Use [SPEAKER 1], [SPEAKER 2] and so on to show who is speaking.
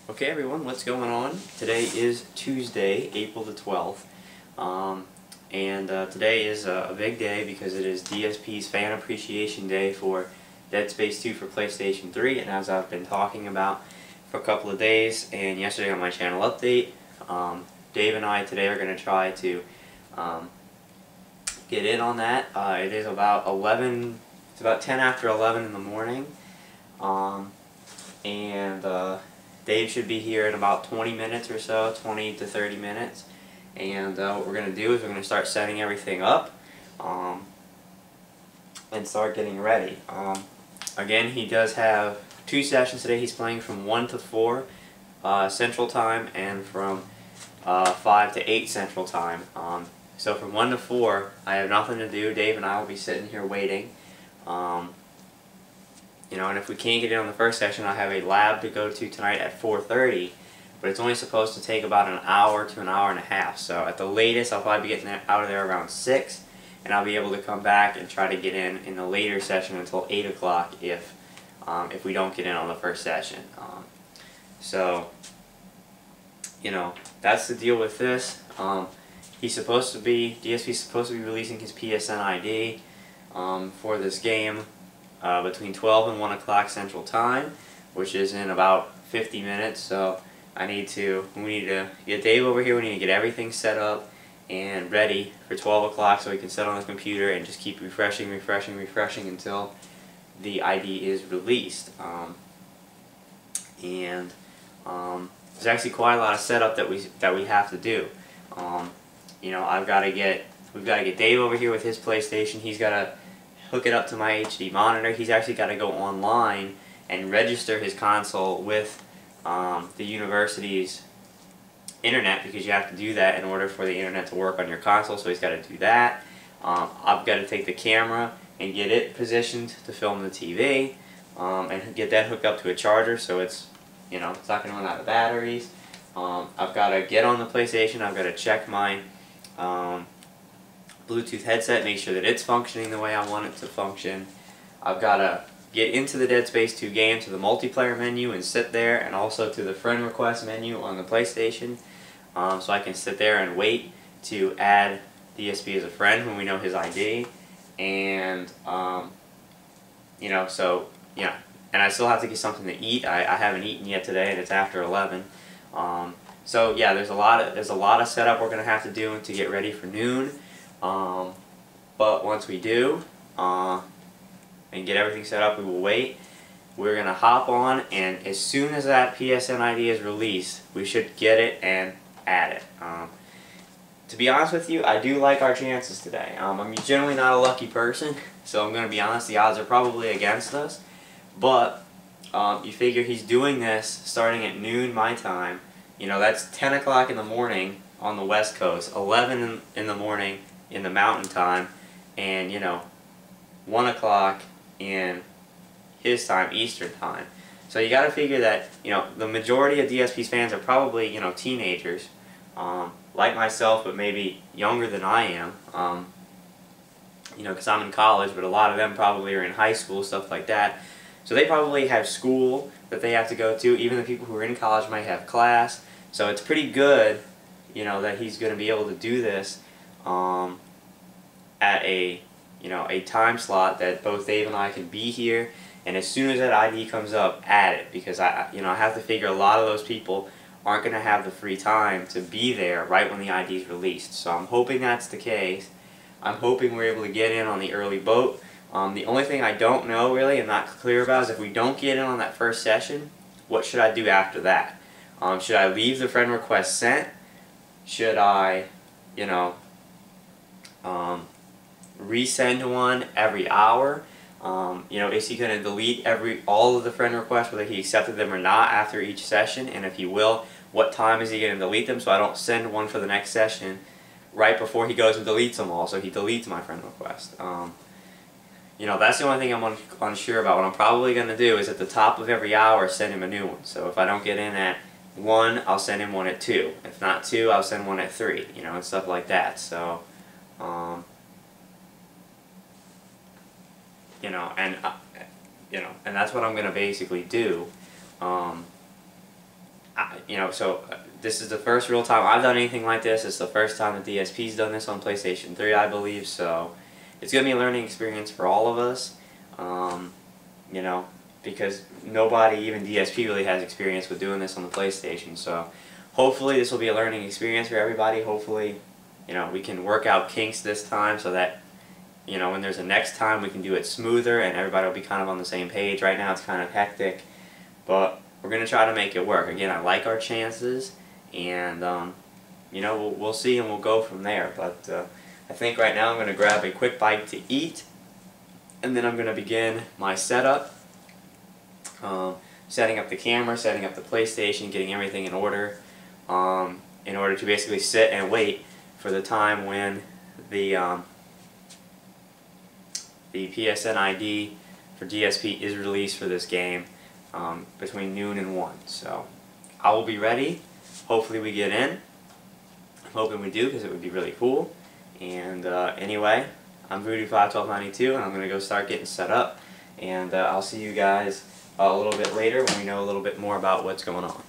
[SPEAKER 1] Okay everyone, what's going on? Today is Tuesday, April the 12th, today is a big day because it is DSP's Fan Appreciation Day for Dead Space 2 for PlayStation 3, and as I've been talking about for a couple of days and yesterday on my channel update, Dave and I today are going to try to get in on that. It is about 11, it's about 10 after 11 in the morning, Dave should be here in about 20 minutes or so, 20 to 30 minutes. And what we're going to do is we're going to start setting everything up and start getting ready. Again, he does have 2 sessions today. He's playing from 1 to 4 Central Time and from 5 to 8 Central Time. So from 1 to 4, I have nothing to do. Dave and I will be sitting here waiting. And if we can't get in on the first session, I have a lab to go to tonight at 4:30, but it's only supposed to take about an hour to an hour and a half. So at the latest, I'll probably be getting out of there around 6, and I'll be able to come back and try to get in the later session until 8 o'clock if we don't get in on the first session. That's the deal with this. DSP's supposed to be releasing his PSN ID for this game between 12 and 1 o'clock Central Time, which is in about 50 minutes. So we need to get Dave over here. We need to get everything set up and ready for 12 o'clock so we can set on the computer and just keep refreshing until the ID is released. There's actually quite a lot of setup that we have to do. We've got to get Dave over here with his PlayStation. He's got to hook it up to my HD monitor. He's actually got to go online and register his console with the university's internet, because you have to do that in order for the internet to work on your console, so he's got to do that. I've got to take the camera and get it positioned to film the TV and get that hooked up to a charger so it's not going to run out of batteries. I've got to get on the PlayStation. I've got to check my Bluetooth headset, make sure that it's functioning the way I want it to function. I've got to get into the Dead Space 2 game, to the multiplayer menu, and sit there, and also to the friend request menu on the PlayStation, so I can sit there and wait to add DSP as a friend when we know his ID. And and I still have to get something to eat. I haven't eaten yet today, and it's after 11. So yeah, there's a lot of setup we're gonna have to do to get ready for noon. But once we do and get everything set up, we will wait. We're gonna hop on, and as soon as that PSN ID is released, we should get it and add it. To be honest with you, I do like our chances today. I'm generally not a lucky person, so I'm gonna be honest. The odds are probably against us, but you figure he's doing this starting at noon my time. That's 10 o'clock in the morning on the West Coast, 11 in the morning in the Mountain Time, and 1 o'clock in his time, Eastern Time. So you got to figure that the majority of DSP's fans are probably teenagers, like myself, but maybe younger than I am. Because I'm in college, but a lot of them probably are in high school, stuff like that. So they probably have school that they have to go to. Even the people who are in college might have class. So it's pretty good, that he's going to be able to do this at a time slot that both Dave and I can be here. And as soon as that ID comes up, add it, because I have to figure a lot of those people aren't going to have the free time to be there right when the ID is released. So I'm hoping that's the case. I'm hoping we're able to get in on the early boat. The only thing I don't know really, I'm not clear about, is if we don't get in on that first session, what should I do after that? Should I leave the friend request sent? Should I, resend one every hour? Is he going to delete all of the friend requests, whether he accepted them or not, after each session? And if he will, what time is he going to delete them, so I don't send one for the next session right before he goes and deletes them all, so he deletes my friend request? That's the only thing I'm unsure about. What I'm probably going to do is at the top of every hour send him a new one. So if I don't get in at 1, I'll send him one at 2. If not 2, I'll send one at 3, and stuff like that. So, and that's what I'm going to basically do. this is the first real time I've done anything like this. It's the first time the DSP's done this on PlayStation 3, I believe. So it's gonna be a learning experience for all of us. You know, because nobody, even DSP, really has experience with doing this on the PlayStation. So hopefully this will be a learning experience for everybody. Hopefully, you know, we can work out kinks this time so that, you know, when there's a next time we can do it smoother and everybody will be kind of on the same page. Right now it's kind of hectic, but we're going to try to make it work. Again, I like our chances, and you know, we'll see and we'll go from there. But I think right now I'm going to grab a quick bite to eat, and then I'm going to begin my setup. Setting up the camera, setting up the PlayStation, getting everything in order to basically sit and wait for the time when the PSN ID for DSP is released for this game between noon and 1. So I will be ready. Hopefully we get in. I'm hoping we do, because it would be really cool. And anyway, I'm Voodoo51292, and I'm going to go start getting set up. And I'll see you guys a little bit later when we know a little bit more about what's going on.